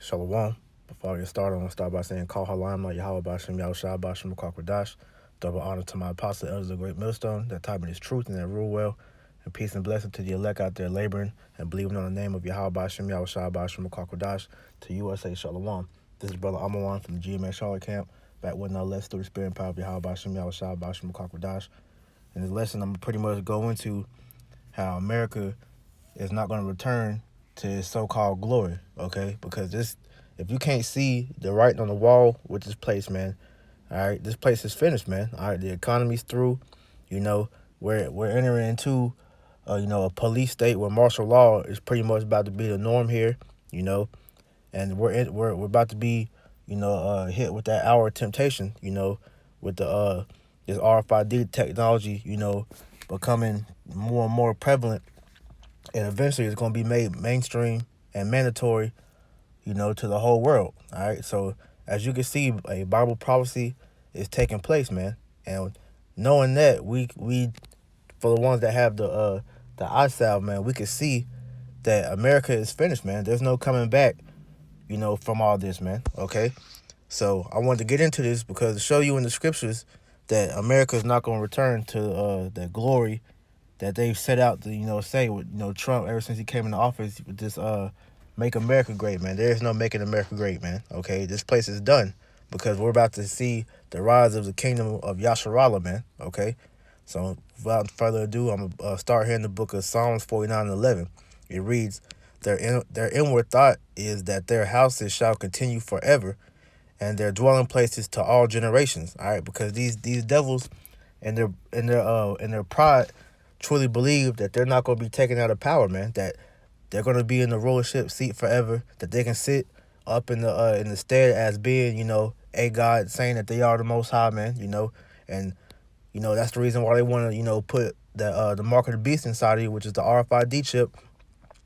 Shalom. Before I get started, I want to start by saying, Call Halam, Yahweh Bashim, Yahushua Bashim, Kwadash. Double honor to my apostle, elders of the great millstone, that type in his truth and that rule well. And peace and blessing to the elect out there laboring and believing on the name of Yahweh Bashim, Yahushua Bashim, Kwadash. To USA, Shalom. This is Brother Amawan from the GMA Charlotte camp, back with no less through the spirit and power of Yahweh Bashim, Yahushua Bashim, Kwadash. In this lesson, I'm pretty much go into how America is not going to return to its so-called glory, okay? Because if you can't see the writing on the wall with this place, man, all right, this place is finished, man. All right, the economy's through. You know, we're entering into, a police state where martial law is pretty much about to be the norm here. You know, and we're about to be, hit with that hour of temptation. With the this RFID technology, becoming more and more prevalent, and eventually it's going to be made mainstream and mandatory, to the whole world. All right. So as you can see, a Bible prophecy is taking place, man. And knowing that, we for the ones that have the eye salve, man, we can see that America is finished, man. There's no coming back, from all this, man. Okay. So I wanted to get into this because to show you in the scriptures that America is not going to return to the glory that they've set out to, say with, Trump ever since he came into office with this make America great, man. There is no making America great, man. Okay, this place is done because we're about to see the rise of the kingdom of Yasharallah, man. Okay, so without further ado, I'm gonna start here in the book of Psalms 49:11. It reads, their inward thought is that their houses shall continue forever, and their dwelling places to all generations. All right, because these devils and their pride truly believe that they're not going to be taken out of power, man. That they're going to be in the rulership seat forever. That they can sit up in the stead as being, a God, saying that they are the Most High, man. And that's the reason why they want to, put the mark of the beast inside of you, which is the RFID chip,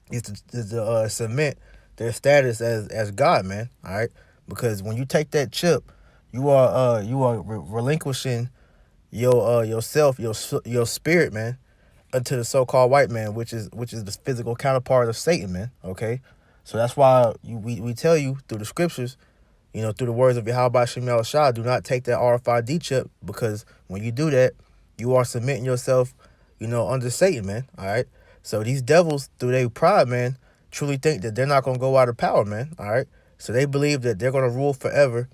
is to cement their status as God, man. All right, because when you take that chip, you are relinquishing yourself, your spirit, man, unto the so-called white man, which is the physical counterpart of Satan, man. Okay, so that's why we tell you through the scriptures, through the words of Yahweh Shem Shah, do not take that RFID chip, because when you do that, you are submitting yourself, under Satan, man. All right, so these devils, through their pride, man, truly think that they're not gonna go out of power, man. All right, so they believe that they're gonna rule forever,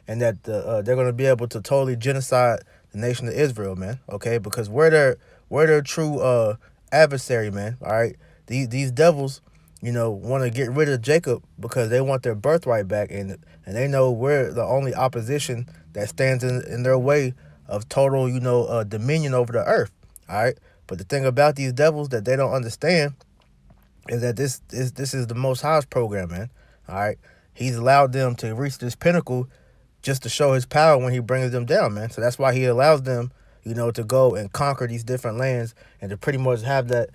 and that they're gonna be able to totally genocide the nation of Israel, man. Okay, because we're their true adversary, man. All right, these devils, want to get rid of Jacob because they want their birthright back, and they know we're the only opposition that stands in their way of total, dominion over the earth. All right, but the thing about these devils that they don't understand is that this is the Most High's program, man. All right, He's allowed them to reach this pinnacle just to show His power when He brings them down, man. So that's why He allows them, to go and conquer these different lands and to pretty much have that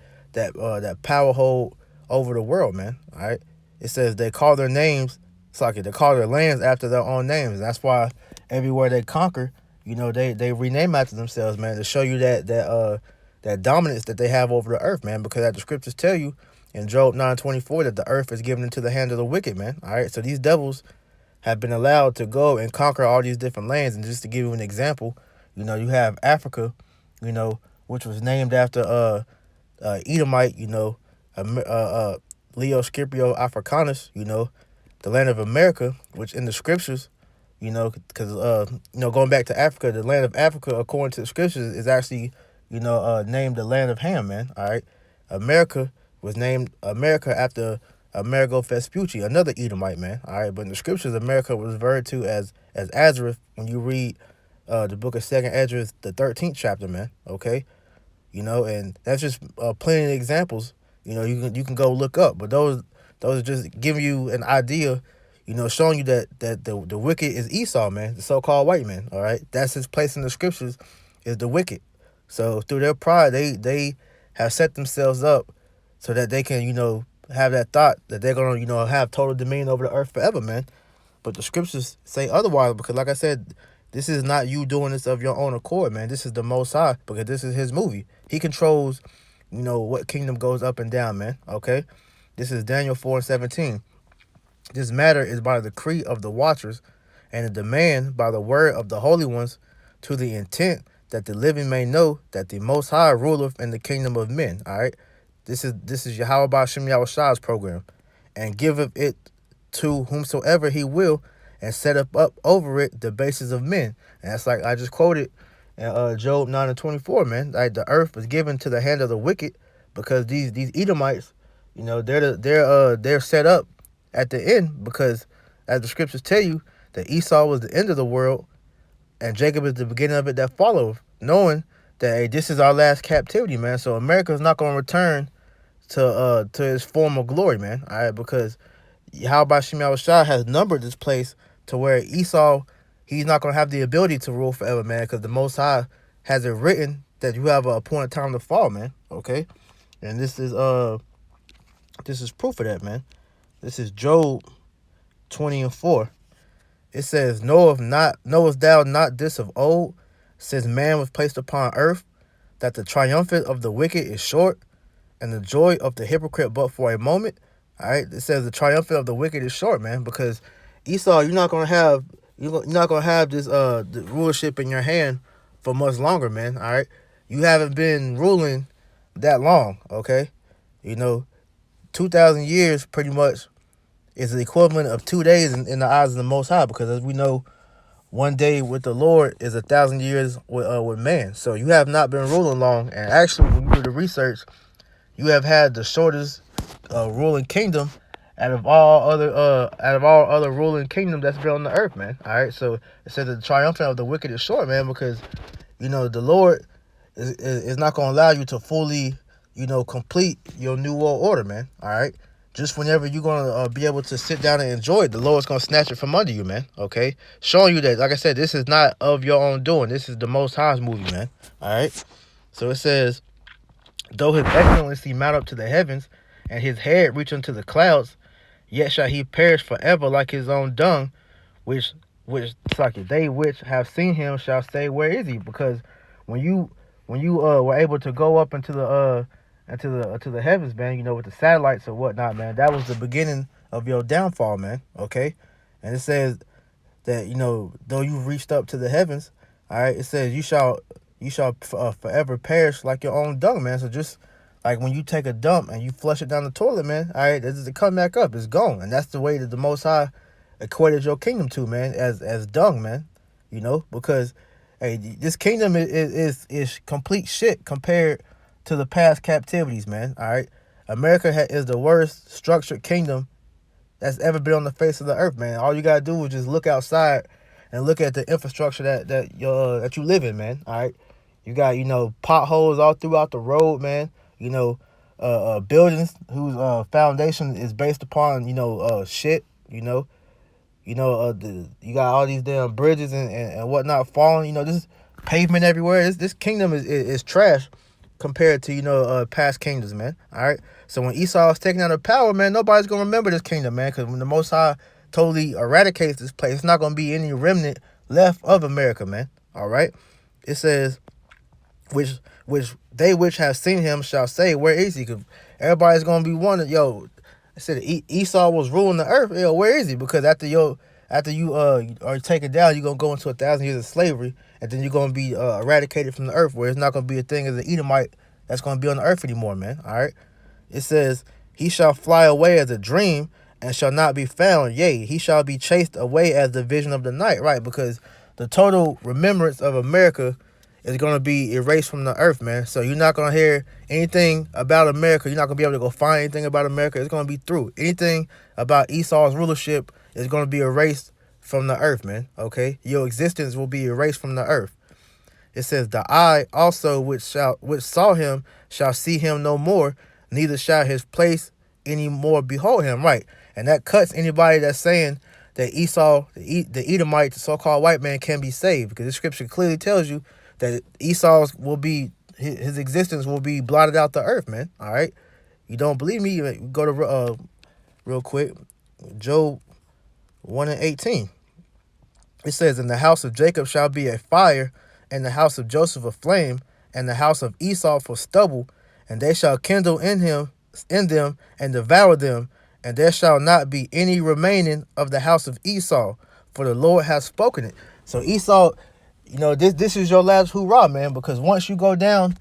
power hold over the world, man. All right. It says they call their names, it's like they call their lands after their own names. That's why everywhere they conquer, they rename after themselves, man, to show you that dominance that they have over the earth, man. Because as the scriptures tell you in Job 9:24 that the earth is given into the hand of the wicked, man. All right. So these devils have been allowed to go and conquer all these different lands. And just to give you an example, you have Africa, which was named after Edomite, Leo Scipio Africanus, the land of America, which in the scriptures, because going back to Africa, the land of Africa, according to the scriptures, is actually, named the land of Ham, man. All right, America was named America after Amerigo Vespucci, another Edomite, man. All right, but in the scriptures, America was referred to as Azareth when you read the book of Second Esdras, the 13th chapter, man. Okay, and that's just plenty of examples. You can go look up, but those are just giving you an idea. Showing you that the wicked is Esau, man, the so-called white man. All right, that's his place in the scriptures, is the wicked. So through their pride, they have set themselves up so that they can, have that thought that they're gonna, have total dominion over the earth forever, man. But the scriptures say otherwise, because like I said, this is not you doing this of your own accord, man. This is the Most High, because this is His movie. He controls, what kingdom goes up and down, man. Okay, this is Daniel 4:17. This matter is by the decree of the watchers, and a demand by the word of the holy ones, to the intent that the living may know that the Most High ruleth in the kingdom of men. All right, this is Yahweh Ba'Shem Yahushai's program, and giveth it to whomsoever he will, and set up over it the bases of men. And that's like I just quoted in Job 9:24, man. Like the earth was given to the hand of the wicked, because these Edomites, they're set up at the end, because as the scriptures tell you, that Esau was the end of the world and Jacob is the beginning of it that followed, knowing that, hey, this is our last captivity, man. So America is not going to return to its former glory, man. All right, because Yahweh Shem Yahushua has numbered this place to where Esau, he's not going to have the ability to rule forever, man, because the Most High has it written that you have an appointed time to fall, man. Okay, and this is proof of that, man. This is Job 20:4. It says, knowest thou not this of old, since man was placed upon earth, that the triumphant of the wicked is short, and the joy of the hypocrite but for a moment? All right, it says the triumphant of the wicked is short, man, because Esau, you're not gonna have this the rulership in your hand for much longer, man. All right, you haven't been ruling that long, okay? 2,000 years pretty much is the equivalent of 2 days in the eyes of the Most High, because as we know, one day with the Lord is 1,000 years with man. So you have not been ruling long, and actually, when you do the research, you have had the shortest ruling kingdom out of all other ruling kingdoms that's been on the earth, man. All right, so it says that the triumphant of the wicked is short, man, because the Lord is not going to allow you to fully complete your new world order, man. All right. Just whenever you're going to be able to sit down and enjoy it, the Lord's going to snatch it from under you, man, okay? Showing you that, like I said, this is not of your own doing. This is the Most High's movie, man, all right? So it says, though his excellency mount up to the heavens, and his head reach unto the clouds, yet shall he perish forever like his own dung, which they which have seen him shall say, where is he? Because when you were able to go up into the to the heavens, man, with the satellites or whatnot, man, that was the beginning of your downfall, man, okay? And it says that, though you've reached up to the heavens, all right, it says you shall forever perish like your own dung, man. So just like when you take a dump and you flush it down the toilet, man, all right, it doesn't come back up, it's gone. And that's the way that the Most High equated your kingdom to, man, as dung, man, because, hey, this kingdom is complete shit compared to the past captivities, man. All right, America is the worst structured kingdom that's ever been on the face of the earth, man. All you gotta do is just look outside and look at the infrastructure that you live in, man. All right, you got potholes all throughout the road, man. Buildings whose foundation is based upon shit. You got all these damn bridges and whatnot falling. This pavement everywhere. This kingdom is trash compared to past kingdoms, man. All right, so when Esau is taken out of power, man, nobody's gonna remember this kingdom, man, because when the Most High totally eradicates this place, it's not gonna be any remnant left of America, man. All right, it says, which they which have seen him shall say, where is he? Because everybody's gonna be wondering, I said Esau was ruling the earth. Where is he? Because after you are taken down, you're gonna go into 1,000 years of slavery, and then you're gonna be eradicated from the earth, where it's not gonna be a thing as an Edomite that's gonna be on the earth anymore, man. All right. It says, he shall fly away as a dream and shall not be found. Yea, he shall be chased away as the vision of the night. Right, because the total remembrance of America is going to be erased from the earth, man. So you're not going to hear anything about America. You're not going to be able to go find anything about America. It's going to be through. Anything about Esau's rulership is going to be erased from the earth, man. Okay? Your existence will be erased from the earth. It says, the eye also which saw him shall see him no more, neither shall his place any more behold him. Right. And that cuts anybody that's saying that Esau, the Edomite, the so-called white man, can be saved, because the scripture clearly tells you that Esau's his existence will be blotted out the earth, man. All right. You don't believe me? Go to real quick, Job 1:18. It says, and the house of Jacob shall be a fire, and the house of Joseph a flame, and the house of Esau for stubble, and they shall kindle in them and devour them, and there shall not be any remaining of the house of Esau, for the Lord has spoken it. So Esau, this is your last hoorah, man, because once you go down,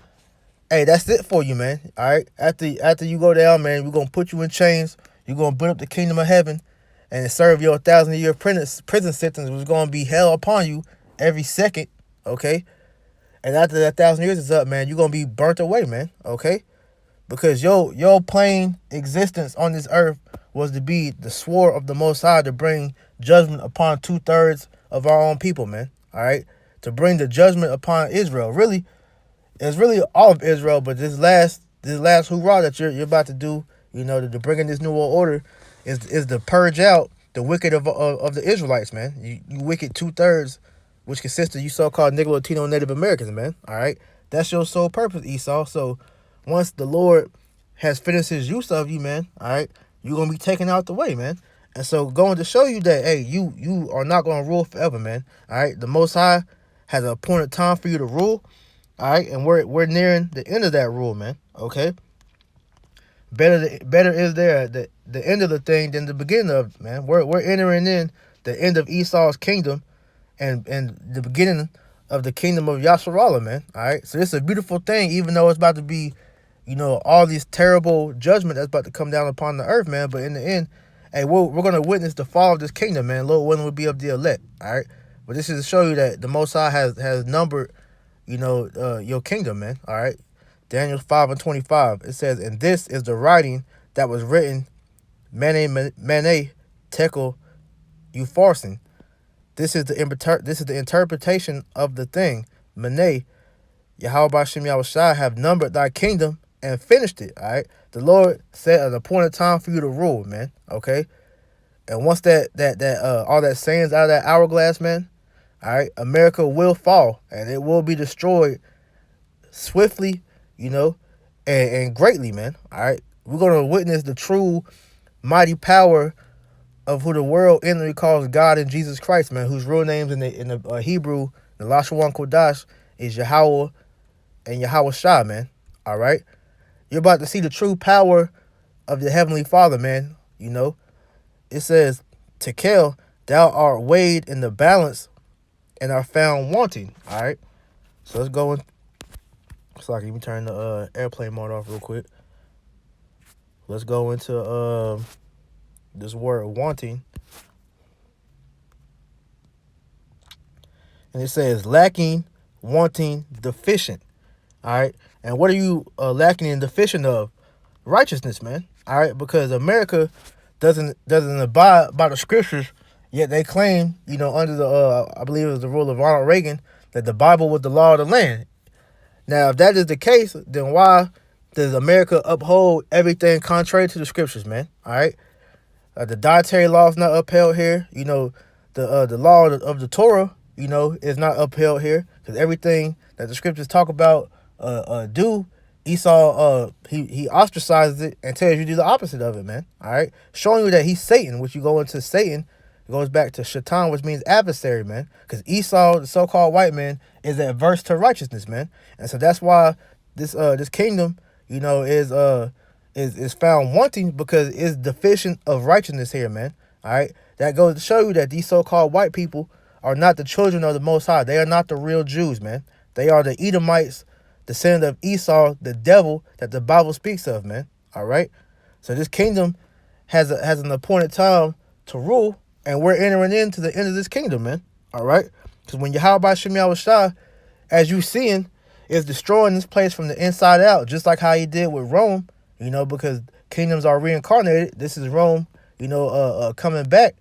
hey, that's it for you, man. All right. After you go down, man, we're gonna put you in chains. You're gonna build up the kingdom of heaven and serve your 1,000-year prison sentence, which is gonna be hell upon you every second. Okay. And after that 1,000 years is up, man, you're gonna be burnt away, man. Okay. Because your plain existence on this earth was to be the sword of the Most High, to bring judgment upon 2/3 of our own people, man. All right. To bring the judgment upon Israel. Really, it's really all of Israel, but this last hoorah that you're about to do, to bring in this new world order, is to purge out the wicked of the Israelites, man. You wicked 2/3, which consists of you so-called Negro, Latino, Native Americans, man. All right, that's your sole purpose, Esau. So once the Lord has finished His use of you, man, all right, you're gonna be taken out the way, man. And so going to show you that, hey, you are not gonna rule forever, man. All right, the Most High has an appointed time for you to rule. All right, and we're nearing the end of that rule, man. Okay, better is there at the end of the thing than the beginning of it, man. We're entering in the end of Esau's kingdom, and the beginning of the kingdom of Yasharallah, man. All right, so this is a beautiful thing, even though it's about to be, all these terrible judgment that's about to come down upon the earth, man. But in the end, hey, we're gonna witness the fall of this kingdom, man. Lord willing, will be of the elect. All right, but this is to show you that the Most High has numbered, your kingdom, man. All right. Daniel 5:25. It says, and this is the writing that was written, Mene, Tekel, Upharsin. This is the interpretation of the thing. Mene, Yahweh Bashem Yahushua have numbered thy kingdom and finished it. All right. The Lord set an appointed time for you to rule, man. Okay. And once that all that sand's out of that hourglass, man, all right, America will fall and it will be destroyed swiftly, and greatly, man. All right, we're gonna witness the true mighty power of who the world inwardly calls God and Jesus Christ, man, whose real names in the Hebrew, the Lashawan Kodash, is Yahweh and Yahweh Shah, man. All right, you're about to see the true power of the Heavenly Father, man. It says, Tekel, thou art weighed in the balance and are found wanting. All right, so let's go in. So let me turn the airplane mode off real quick. Let's go into this word wanting, and it says lacking, wanting, deficient. All right, and what are you lacking and deficient of? Righteousness, man. All right, because America doesn't abide by the scriptures. Yet they claim, under the, I believe it was the rule of Ronald Reagan, that the Bible was the law of the land. Now, if that is the case, then why does America uphold everything contrary to the scriptures, man? All right? The dietary law is not upheld here. The law of the Torah, is not upheld here. Because everything that the scriptures talk about do, Esau, he ostracizes it and tells you to do the opposite of it, man. All right? Showing you that he's Satan, which you go into Satan, it goes back to Shaitan, which means adversary, man. Because Esau, the so-called white man, is adverse to righteousness, man. And so that's why this kingdom, is found wanting, because it's deficient of righteousness here, man. All right, that goes to show you that these so-called white people are not the children of the Most High. They are not the real Jews, man. They are the Edomites, descendant of Esau, the devil that the Bible speaks of, man. All right, so this kingdom has an appointed time to rule. And we're entering into the end of this kingdom, man. All right? Because when Yahweh Bashem Yahushua, as you seeing, is destroying this place from the inside out, just like how he did with Rome, because kingdoms are reincarnated. This is Rome, coming back.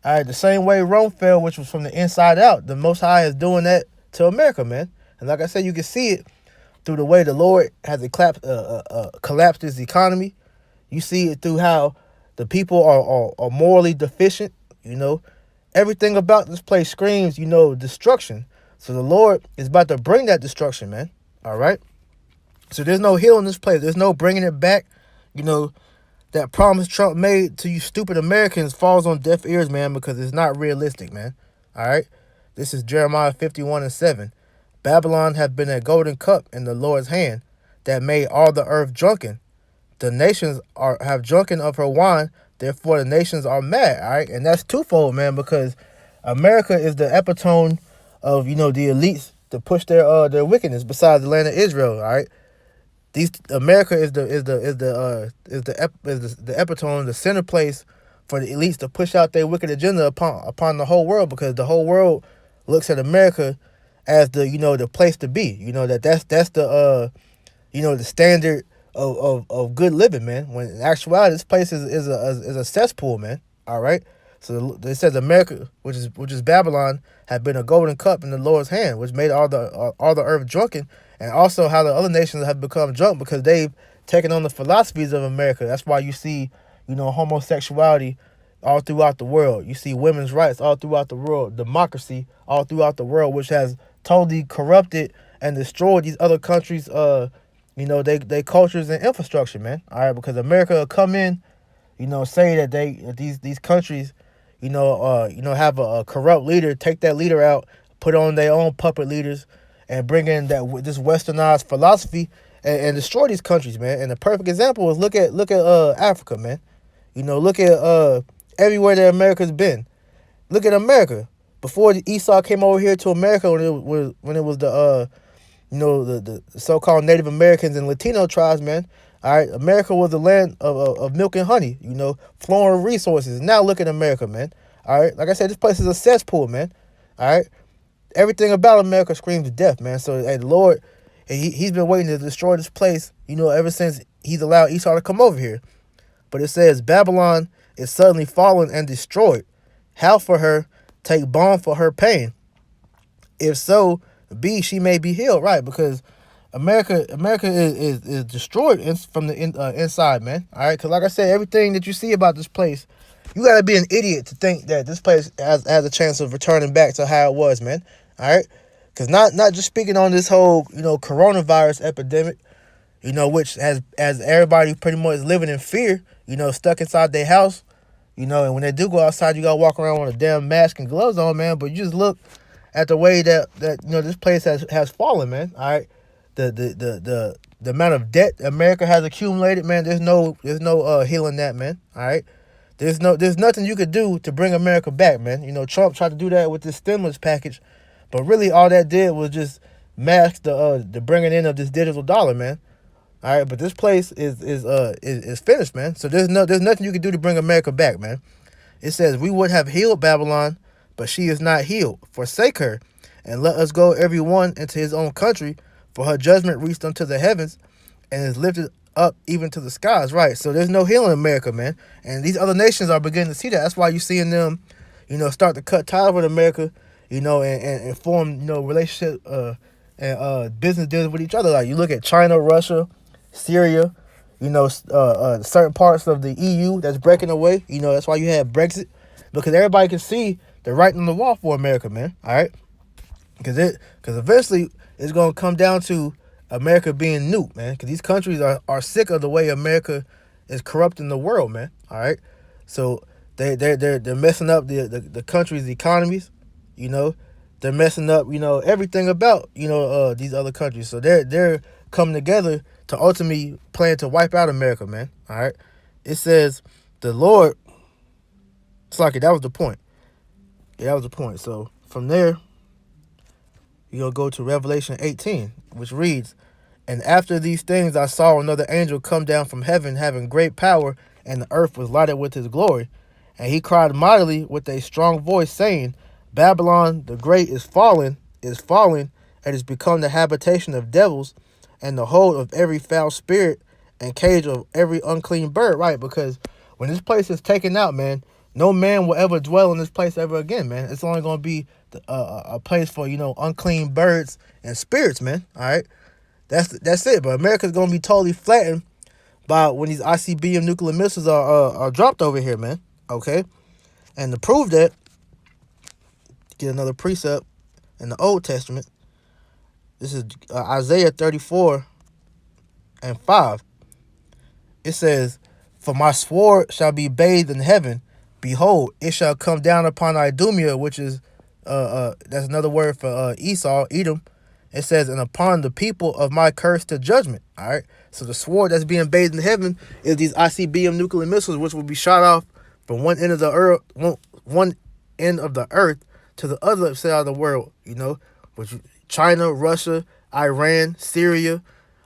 All right, the same way Rome fell, which was from the inside out, the Most High is doing that to America, man. And like I said, you can see it through the way the Lord has collapsed his economy. You see it through how the people are morally deficient, Everything about this place screams, destruction. So the Lord is about to bring that destruction, man. All right? So there's no healing this place. There's no bringing it back. That promise Trump made to you stupid Americans falls on deaf ears, man, because it's not realistic, man. All right? This is Jeremiah 51:7. Babylon hath been a golden cup in the Lord's hand that made all the earth drunken. the nations have drunken of her wine, therefore the nations are mad. All right, and that's twofold, man, because America is the epitome of the elites to push their wickedness. Besides the land of Israel, all right, these America is the epitome, the center place for the elites to push out their wicked agenda upon the whole world, because the whole world looks at America as the place to be. That's the standard of good living, man. When in actuality, this place is a cesspool, man. All right. So it says America, which is Babylon, had been a golden cup in the Lord's hand, which made all the earth drunken, and also how the other nations have become drunk because they've taken on the philosophies of America. That's why you see, homosexuality all throughout the world. You see women's rights all throughout the world, democracy all throughout the world, which has totally corrupted and destroyed these other countries' they cultures and infrastructure, man. All right, because America will come in, say that these countries, have a corrupt leader, take that leader out, put on their own puppet leaders, and bring in this westernized philosophy and destroy these countries, man. And the perfect example is look at Africa, man. Look at everywhere that America's been. Look at America before Esau came over here to America when it was the the so-called Native Americans and Latino tribes, man. All right, America was the land of milk and honey, flowing with resources. Now look at America, man. All right, like I said, this place is a cesspool, man. All right, everything about America screams death, man. So, hey, the Lord, he's been waiting to destroy this place, ever since he's allowed Esau to come over here. But it says, Babylon is suddenly fallen and destroyed. How for her? Take balm for her pain. If so, B, she may be healed, right? Because America is destroyed from the inside, man. All right, because like I said, everything that you see about this place, you got to be an idiot to think that this place has a chance of returning back to how it was, man. All right, because not just speaking on this whole coronavirus epidemic, which has everybody pretty much living in fear, stuck inside their house, and when they do go outside, you got to walk around with a damn mask and gloves on, man. But you just look at the way that this place has fallen, man. All right, the amount of debt America has accumulated, man. There's no healing that, man. All right, there's nothing you could do to bring America back, man. Trump tried to do that with this stimulus package, but really all that did was just mask the bringing in of this digital dollar, man. All right, but this place is finished, man. So there's nothing you can do to bring America back, man. It says, we would have healed Babylon, but she is not healed. Forsake her, and let us go every one into his own country, for her judgment reached unto the heavens, and is lifted up even to the skies. Right, so there's no healing in America, man. And these other nations are beginning to see that. That's why you're seeing them, start to cut ties with America, and form, relationship and business deals with each other. Like you look at China, Russia, Syria, certain parts of the EU that's breaking away. That's why you have Brexit, because everybody can see the writing on the wall for America, man. All right, because eventually it's gonna come down to America being nuked, man. Because these countries are sick of the way America is corrupting the world, man. All right, so they're messing up the country's economies. They're messing up everything about these other countries. So they're coming together to ultimately plan to wipe out America, man. All right, it says the Lord. It's like that was the point. Yeah, that was the point. So from there, you'll go to Revelation 18, which reads, and after these things I saw another angel come down from heaven, having great power, and the earth was lighted with his glory. And he cried mightily with a strong voice, saying, Babylon the great is fallen, and is become the habitation of devils, and the hold of every foul spirit, and cage of every unclean bird. Right, because when this place is taken out, man, no man will ever dwell in this place ever again, man. It's only going to be a place for, unclean birds and spirits, man. All right, that's it. But America's going to be totally flattened by when these ICBM nuclear missiles are dropped over here, man. Okay, and to prove that, get another precept in the Old Testament. This is Isaiah 34 and 5. It says, for my sword shall be bathed in heaven. Behold, it shall come down upon Idumea, which is that's another word for Esau, Edom. It says, and upon the people of my curse to judgment. All right. So the sword that's being bathed in heaven is these ICBM nuclear missiles, which will be shot off from one end of the earth, one end of the earth to the other side of the world. Which China, Russia, Iran, Syria,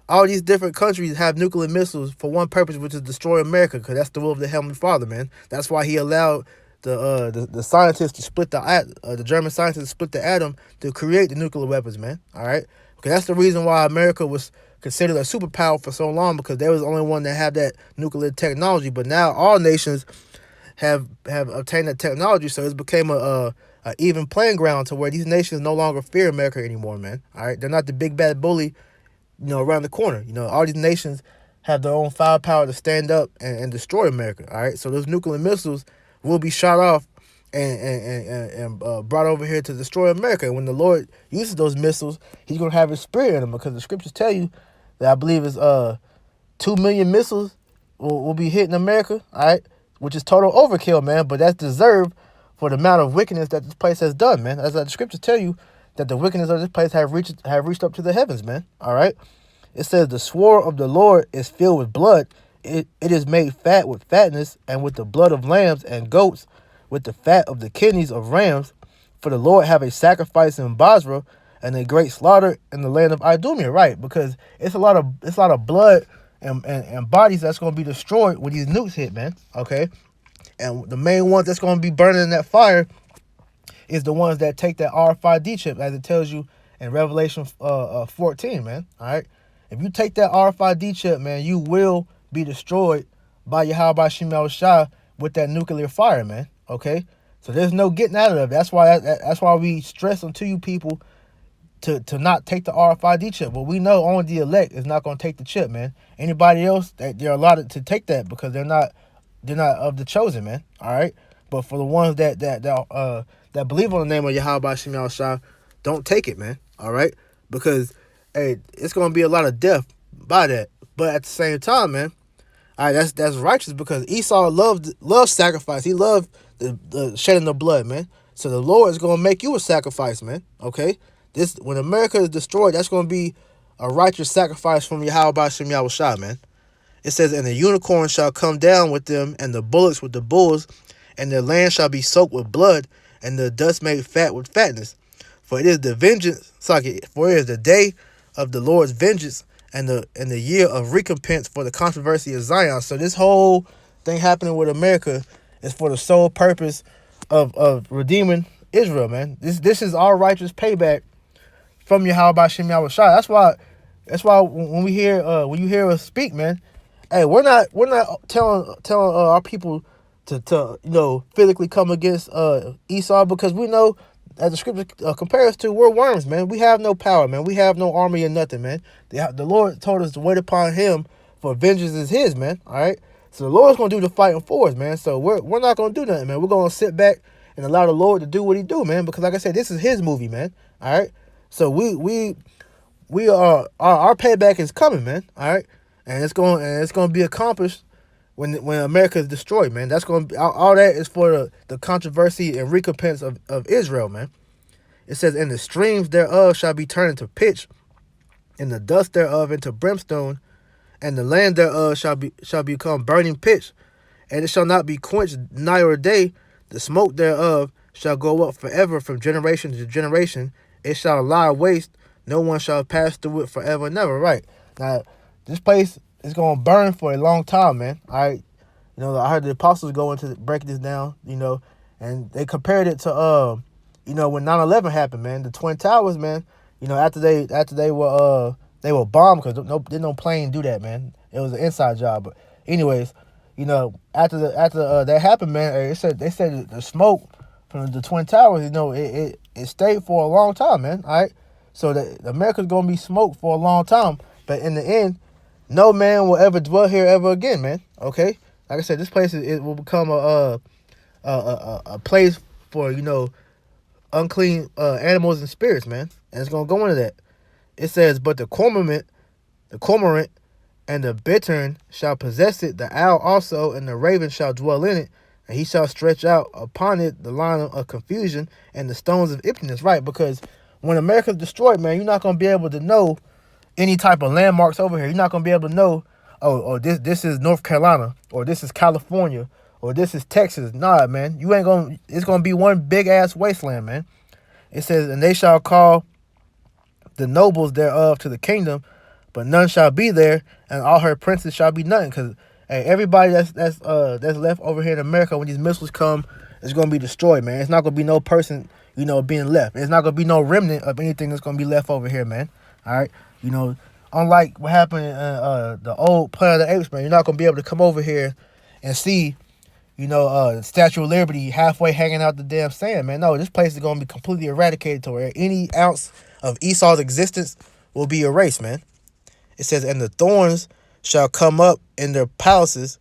all these different countries have nuclear missiles for one purpose, which is destroy America, because that's the will of the Heavenly Father, man. That's why He allowed the scientists to split the German scientists to split the atom to create the nuclear weapons, man. All right, because that's the reason why America was considered a superpower for so long, because they was the only one that had that nuclear technology. But now all nations have obtained that technology, so it's became a even playing ground to where these nations no longer fear America anymore, man. All right, they're not the big bad bully, around the corner. All these nations have their own firepower to stand up and destroy America. All right, so those nuclear missiles will be shot off and brought over here to destroy America. And when the Lord uses those missiles, He's gonna have His Spirit in them, because the scriptures tell you that I believe it's 2 million missiles will be hitting America. All right, which is total overkill, man. But that's deserved for the amount of wickedness that this place has done, man. As the scriptures tell you, that the wickedness of this place have reached up to the heavens, man. All right. It says the sword of the Lord is filled with blood. It is made fat with fatness, and with the blood of lambs and goats, with the fat of the kidneys of rams. For the Lord have a sacrifice in Basra, and a great slaughter in the land of Idumea. Right, because it's a lot of blood and bodies that's going to be destroyed when these nukes hit, man. Okay. And the main ones that's going to be burning in that fire is the ones that take that RFID chip, as it tells you in Revelation 14, man. All right. If you take that RFID chip, man, you will be destroyed by Yahweh Shem Yahushua with that nuclear fire, man. Okay. So there's no getting out of it. That's why we stress onto you people to not take the RFID chip. Well, we know only the elect is not going to take the chip, man. Anybody else, they're allowed to take that because they're not of the chosen, man. All right. But for the ones that believe on the name of Yahweh Shem Yahushua, don't take it, man. All right. Because hey, it's going to be a lot of death by that. But at the same time, man, all right, that's righteous, because Esau loved sacrifice. He loved the shedding of blood, man. So the Lord is going to make you a sacrifice, man. Okay. When America is destroyed, that's going to be a righteous sacrifice from Yahweh Shem Yahushua, man. It says, and the unicorn shall come down with them, and the bullocks with the bulls, and their land shall be soaked with blood, and the dust made fat with fatness. For it is the day of the Lord's vengeance, and the year of recompense for the controversy of Zion. So this whole thing happening with America is for the sole purpose of redeeming Israel, man. This is our righteous payback from Yahweh Shem Yahushua. That's why when you hear us speak, man, hey, we're not telling our people to physically come against Esau, because we know, as the scripture compares to, we're worms, man. We have no power, man. We have no army or nothing, man. The Lord told us to wait upon Him, for vengeance is His, man. All right. So the Lord's gonna do the fighting for us, man. So we're not gonna do nothing, man. We're gonna sit back and allow the Lord to do what He do, man. Because like I said, this is His movie, man. All right. So we are our payback is coming, man. All right. And it's going to be accomplished when America is destroyed, man. That's going to be all that is for the controversy and recompense of Israel, man. It says, and the streams thereof shall be turned into pitch, and the dust thereof into brimstone, and the land thereof shall become burning pitch, and it shall not be quenched night or day. The smoke thereof shall go up forever from generation to generation. It shall lie waste. No one shall pass through it forever and ever. Right. Now, this place is going to burn for a long time, man. All right. I heard the apostles go into breaking this down, and they compared it to, when 9/11 happened, man. The Twin Towers, man, after they were bombed, because didn't no plane do that, man. It was an inside job. But anyways, after that happened, man, they said the smoke from the Twin Towers, it stayed for a long time, man. All right. So America's going to be smoked for a long time. But in the end, no man will ever dwell here ever again, man. Okay, like I said, this place it will become a place for unclean animals and spirits, man, and it's gonna go into that. It says, but the cormorant, and the bittern shall possess it. The owl also, and the raven shall dwell in it, and he shall stretch out upon it the line of confusion and the stones of emptiness. Right, because when America's destroyed, man, you're not gonna be able to know any type of landmarks over here. You're not gonna be able to know, oh, this is North Carolina, or this is California, or this is Texas. Nah, man, you ain't gonna. It's gonna be one big ass wasteland, man. It says, and they shall call the nobles thereof to the kingdom, but none shall be there, and all her princes shall be nothing. Cause hey, everybody that's left over here in America when these missiles come, is gonna be destroyed, man. It's not gonna be no person, being left. It's not gonna be no remnant of anything that's gonna be left over here, man. All right, unlike what happened in the old Planet of the Apes, man, you're not gonna be able to come over here and see, Statue of Liberty halfway hanging out the damn sand, man. No, this place is gonna be completely eradicated to where any ounce of Esau's existence will be erased, man. It says, and the thorns shall come up in their palaces,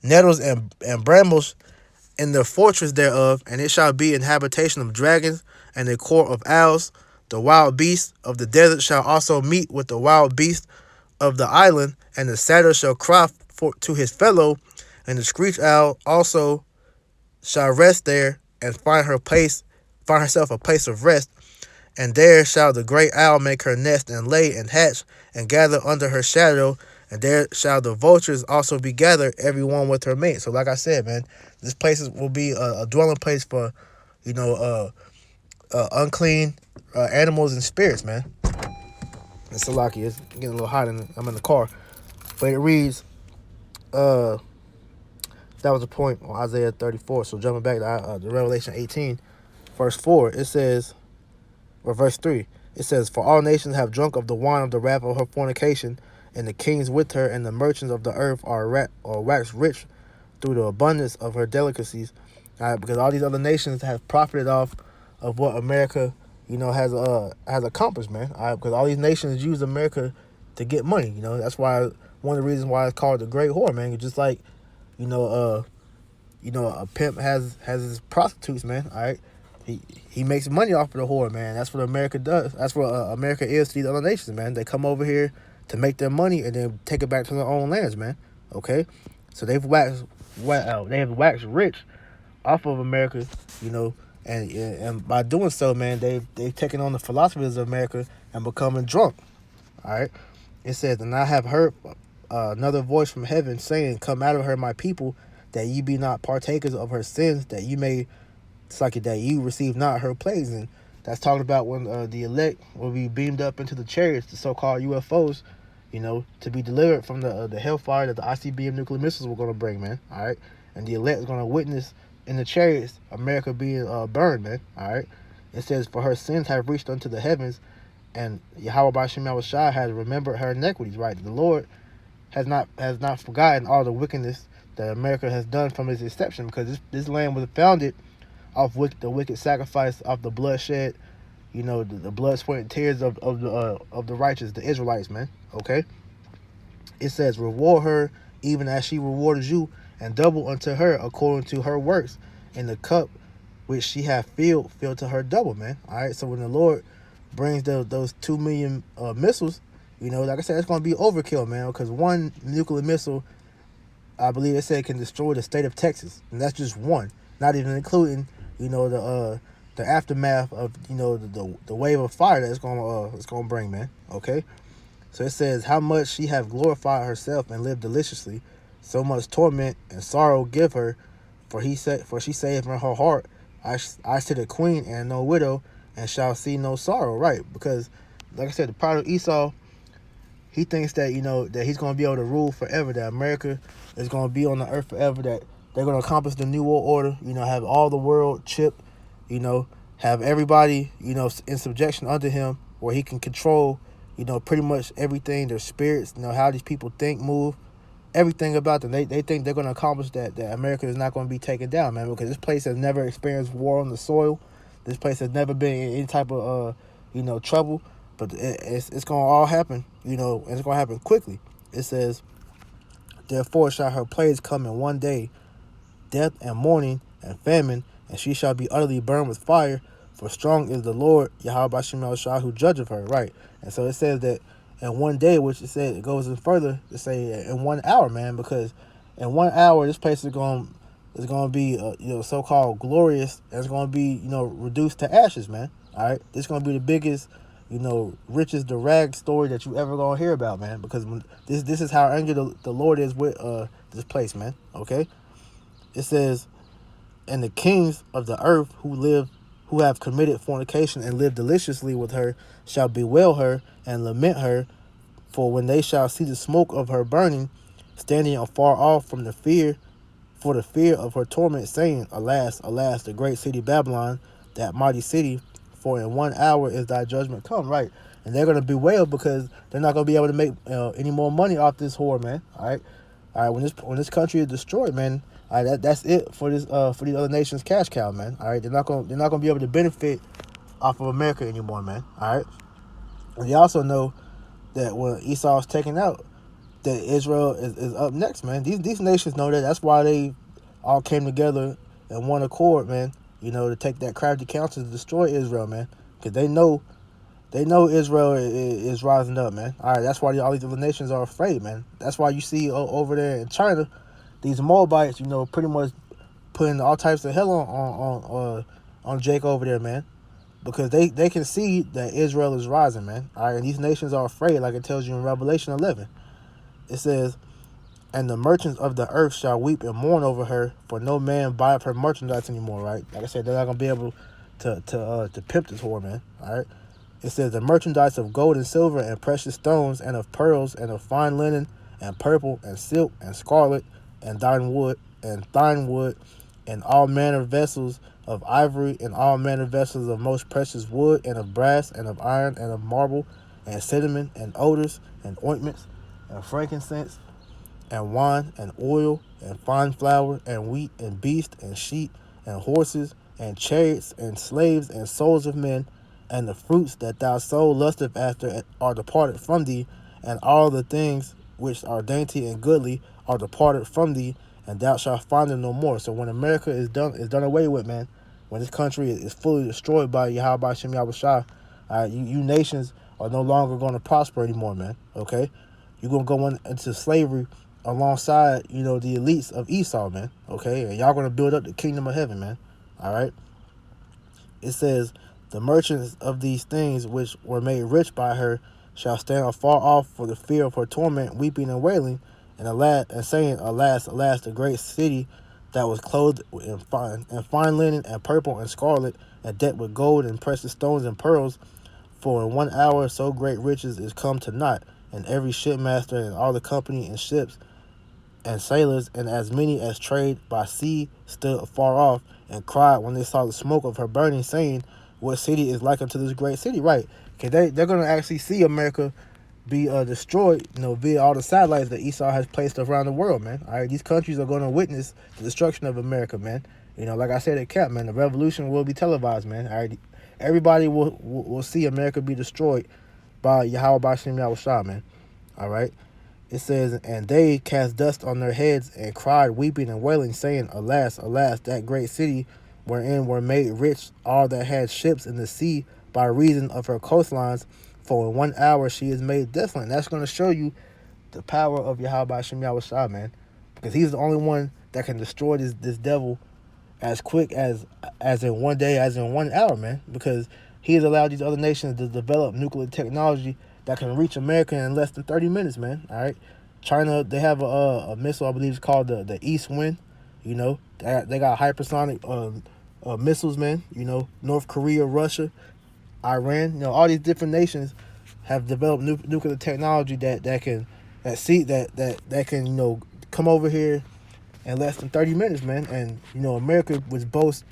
nettles and brambles in the fortress thereof, and it shall be an habitation of dragons and a court of owls. The wild beasts of the desert shall also meet with the wild beasts of the island, and the satyr shall cry to his fellow, and the screech owl also shall rest there and find herself a place of rest. And there shall the great owl make her nest and lay and hatch and gather under her shadow. And there shall the vultures also be gathered, every one with her mate. So like I said, man, this place will be a dwelling place for, unclean animals and spirits, man. And Salaki, it's getting a little hot, and I'm in the car. But it reads, that was the point on Isaiah 34. So jumping back to Revelation 18, verse 4, it says, or verse 3, it says, for all nations have drunk of the wine of the wrath of her fornication, and the kings with her and the merchants of the earth are waxed rich through the abundance of her delicacies. Because all these other nations have profited off of what America, has accomplished, man. Because all these nations use America to get money. That's why one of the reasons why it's called the Great Whore, man. It's just like, a pimp has his prostitutes, man. All right. He makes money off of the whore, man. That's what America does. That's what America is to these other nations, man. They come over here to make their money and then take it back to their own lands, man. Okay, so they have waxed rich off of America, and by doing so, man, they've taken on the philosophies of America and becoming drunk. All right, it says, and I have heard another voice from heaven saying, come out of her, my people, that ye be not partakers of her sins, that you may. It's like that you receive not her plagues. And that's talking about when the elect will be beamed up into the chariots, the so-called UFOs, to be delivered from the hellfire that the ICBM nuclear missiles were going to bring, man. All right. And the elect is going to witness in the chariots America being burned, man. All right. It says, for her sins have reached unto the heavens, and Yahweh B'Shem Yahushua has remembered her iniquities, right? The Lord has not forgotten all the wickedness that America has done from its inception, because this land was founded off the wicked sacrifice, off the bloodshed, the blood, sweat, and tears of the righteous, the Israelites, man. Okay. It says, reward her even as she rewarded you, and double unto her according to her works, and the cup which she hath filled to her double, man. All right. So when the Lord brings those 2 million missiles, like I said, it's going to be overkill, man, because one nuclear missile, I believe they said, can destroy the state of Texas, and that's just one, not even including the aftermath of the wave of fire that it's gonna bring, man. Okay, so it says, how much she have glorified herself and lived deliciously, so much torment and sorrow give her, for she saith in her heart, I sit a queen and no widow, and shall see no sorrow. Right, because like I said, the prodigal Esau, he thinks that that he's gonna be able to rule forever, that America is gonna be on the earth forever, that they're going to accomplish the New World Order, have all the world chipped, have everybody, in subjection under him, where he can control, pretty much everything, their spirits, how these people think, move, everything about them. They think they're going to accomplish that America is not going to be taken down, man, because this place has never experienced war on the soil. This place has never been in any type of, trouble, but it's going to all happen, and it's going to happen quickly. It says, therefore shall her plagues come in one day, death and mourning and famine, and she shall be utterly burned with fire, for strong is the Lord Yahweh B'Shem Yahushua who judgeth her. Right. And so it says that in one day, which it goes in further to say in 1 hour, man, because in 1 hour this place is going to be so-called glorious, and it's going to be reduced to ashes, man. All right, this gonna be the biggest, richest the rag story that you ever gonna hear about, man. Because when this is how angry the Lord is with this place, man. Okay, it says, and the kings of the earth who have committed fornication and live deliciously with her shall bewail her and lament her, for when they shall see the smoke of her burning, standing afar off from the fear of her torment, saying, Alas, alas, the great city Babylon, that mighty city, for in 1 hour is thy judgment come. Right. And they're going to bewail because they're not going to be able to make any more money off this whore, man. All right. All right. When this country is destroyed, man, all right, that's it for these other nations' cash cow, man. All right. They're not going to be able to benefit off of America anymore, man. All right. And you also know that when Esau is taken out, that Israel is up next, man. These nations know that. That's why they all came together in one accord, man. To take that crafty counsel to destroy Israel, man. Because they know Israel is rising up, man. All right, that's why all these other nations are afraid, man. That's why you see over there in China, these Moabites, pretty much putting all types of hell on Jake over there, man. Because they can see that Israel is rising, man. All right, and these nations are afraid, like it tells you in Revelation 11. It says, and the merchants of the earth shall weep and mourn over her, for no man buyeth her merchandise anymore, right? Like I said, they're not going to be able to pimp this whore, man, all right? It says, the merchandise of gold and silver and precious stones and of pearls and of fine linen and purple and silk and scarlet and thine wood and all manner vessels of ivory and all manner vessels of most precious wood and of brass and of iron and of marble and cinnamon and odors and ointments and frankincense and wine and oil and fine flour and wheat and beast and sheep and horses and chariots and slaves and souls of men, and the fruits that thou soul lusteth after are departed from thee, and all the things which are dainty and goodly are departed from thee, and thou shalt find them no more. So when America is done away with, man, when this country is fully destroyed by Yahweh Shem Yahushua, you nations are no longer going to prosper anymore, man. Okay, you're gonna go into slavery alongside, the elites of Esau, man. Okay, and y'all gonna build up the kingdom of heaven, man. All right. It says, the merchants of these things which were made rich by her shall stand afar off for the fear of her torment, weeping and wailing, and saying, Alas, alas, the great city that was clothed in fine linen and purple and scarlet, and decked with gold and precious stones and pearls. For in 1 hour so great riches is come to naught, and every shipmaster and all the company and ships and sailors and as many as trade by sea stood afar off and cried when they saw the smoke of her burning, saying, What city is like unto this great city? Right. Okay, they're going to actually see America be destroyed, via all the satellites that Esau has placed around the world, man. All right, these countries are going to witness the destruction of America, man. Like I said at camp, man, the revolution will be televised, man. All right, everybody will see America be destroyed by Yahweh B'Shem Yahushua, man. All right. It says, and they cast dust on their heads and cried, weeping and wailing, saying, Alas, alas, that great city wherein were made rich all that had ships in the sea by reason of her coastlines. For in 1 hour she is made desolate. And that's going to show you the power of Yahweh Shem Yahushua, man. Because he's the only one that can destroy this devil as quick as in 1 day, as in 1 hour, man. Because he has allowed these other nations to develop nuclear technology that can reach America in less than 30 minutes, man. All right. China, they have a missile, I believe it's called the East Wind. They got hypersonic missiles, man. North Korea, Russia, Iran. All these different nations have developed nuclear technology that can come over here in less than 30 minutes, man. And America was boast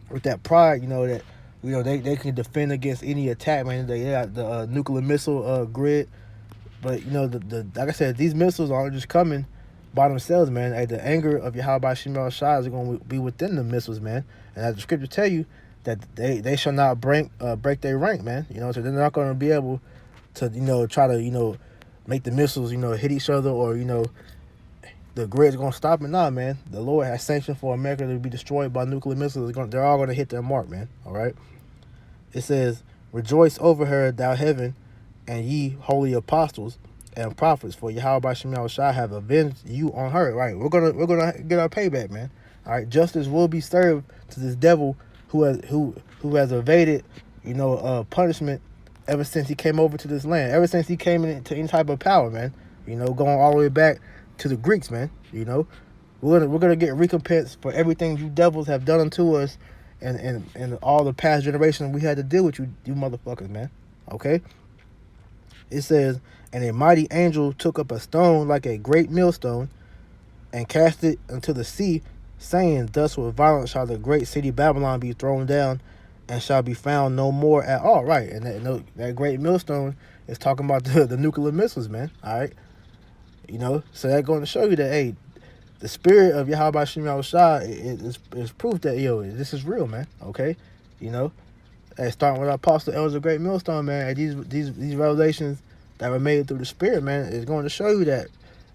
with that pride, that they can defend against any attack, man. They got the nuclear missile grid, but like I said, these missiles aren't just coming by themselves, man. Hey, the anger of Yahweh Shem Yahushua is going to be within the missiles, man. And as the scripture tell you, that they shall not break their rank, man. So they're not going to be able to try to make the missiles hit each other, or the grid's going to stop it. Nah, man. The Lord has sanctioned for America to be destroyed by nuclear missiles. They're all going to hit their mark, man. All right. It says, Rejoice over her, thou heaven, and ye holy apostles and prophets, for Yahweh Shem Yahushua have avenged you on her. Right. We're gonna get our payback, man. All right. Justice will be served to this devil who has evaded punishment ever since he came over to this land, ever since he came into any type of power, man. Going all the way back to the Greeks, man. We're gonna get recompense for everything you devils have done unto us, and all the past generations we had to deal with you motherfuckers, man. Okay. It says, and a mighty angel took up a stone like a great millstone, and cast it into the sea, saying, thus with violence shall the great city Babylon be thrown down, and shall be found no more at all. Right, and that great millstone is talking about the nuclear missiles, man. All right, so that's going to show you that, hey, the spirit of Yahweh Shem Yahushua is proof that, this is real, man. Okay, hey, starting with our apostle elders of great millstone, man. Hey, these revelations that were made through the spirit, man, is going to show you that,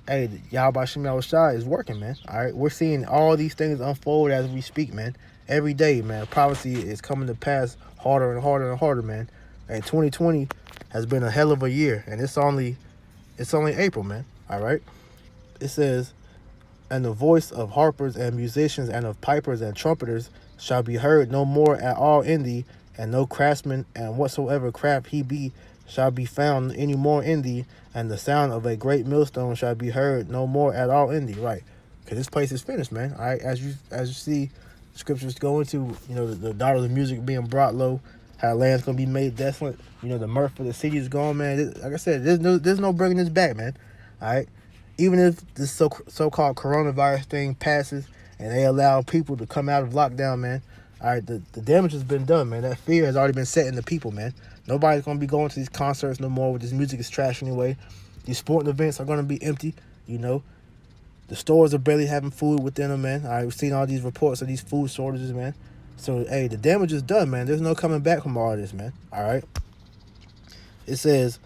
hey, Yahweh Shem Yahushua is working, man. All right, we're seeing all these things unfold as we speak, man. Every day, man, prophecy is coming to pass harder and harder and harder, man. And 2020 has been a hell of a year, and it's only April, man. All right. It says, and the voice of harpers and musicians and of pipers and trumpeters shall be heard no more at all in thee, and no craftsman and whatsoever craft he be shall be found any more in thee, and the sound of a great millstone shall be heard no more at all in thee. Right, because this place is finished, man. All right, as you see, scriptures go into the daughters of music being brought low, how land's gonna be made desolate. The mirth for the city is gone, man. Like I said, there's no bringing this back, man. All right, even if this so-called coronavirus thing passes and they allow people to come out of lockdown, man. All right, the damage has been done, man. That fear has already been set in the people, man. Nobody's going to be going to these concerts no more. This music is trash anyway. These sporting events are going to be empty, The stores are barely having food within them, man. All right, we've seen all these reports of these food shortages, man. So, hey, the damage is done, man. There's no coming back from all this, man. All right. It says,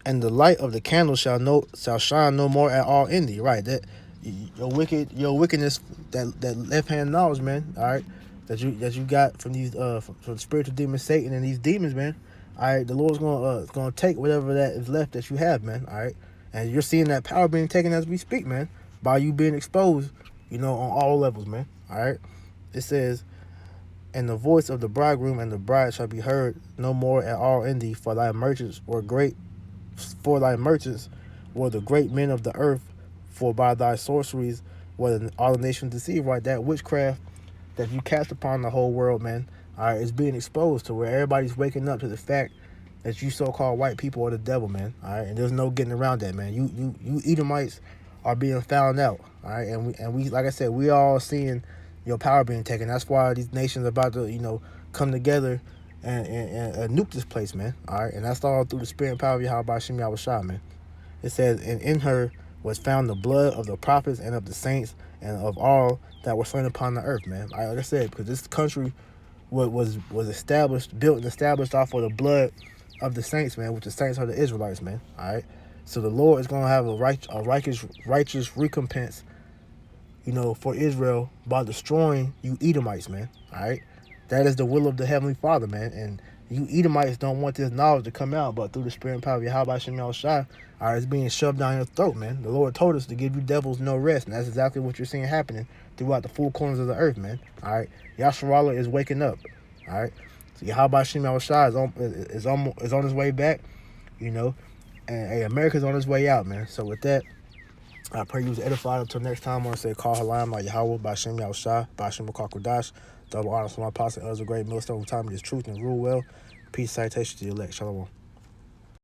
and the light of the candle shall shine no more at all in thee. Right, that your wickedness, that left hand knowledge, man. All right, that you got from these from the spiritual demon Satan and these demons, man. All right, the Lord's gonna take whatever that is left that you have, man. All right, and you're seeing that power being taken as we speak, man, by you being exposed, on all levels, man. All right, it says, and the voice of the bridegroom and the bride shall be heard no more at all in thee, for thy merchants were great. For thy merchants were the great men of the earth, for by thy sorceries were all the nations deceived. Right, that witchcraft that you cast upon the whole world, man, all right, is being exposed to where everybody's waking up to the fact that you so-called white people are the devil, man. All right, and there's no getting around that, man. You Edomites are being found out, all right, and we like I said, we all seeing your power being taken. That's why these nations are about to come together and nuke this place, man. All right, and that's all through the spirit and power of Yahweh Shem Yahushua, man. It says, and in her was found the blood of the prophets and of the saints and of all that were slain upon the earth, man. All right, like I said, because this country was built and established off of the blood of the saints, man, which the saints are the Israelites, man. All right, so the Lord is gonna have a righteous recompense, for Israel by destroying you Edomites, man. All right. That is the will of the Heavenly Father, man. And you Edomites don't want this knowledge to come out, but through the spirit and power of Yahweh Shem Yahushua, all right, it's being shoved down your throat, man. The Lord told us to give you devils no rest, and that's exactly what you're seeing happening throughout the four corners of the earth, man. All right, Yasharallah is waking up. All right, so Yahweh Shem Yahushua is on his way back, and hey, America's on his way out, man. So with that, I pray you was edified. Until next time, I want to say, call Halam by Yahweh, by Shem Yahushua, by Shem Kwakwadosh. Double honor to my apostle, elders of great millstone, time is truth and rule well. Peace, citation to the elect. Shalom.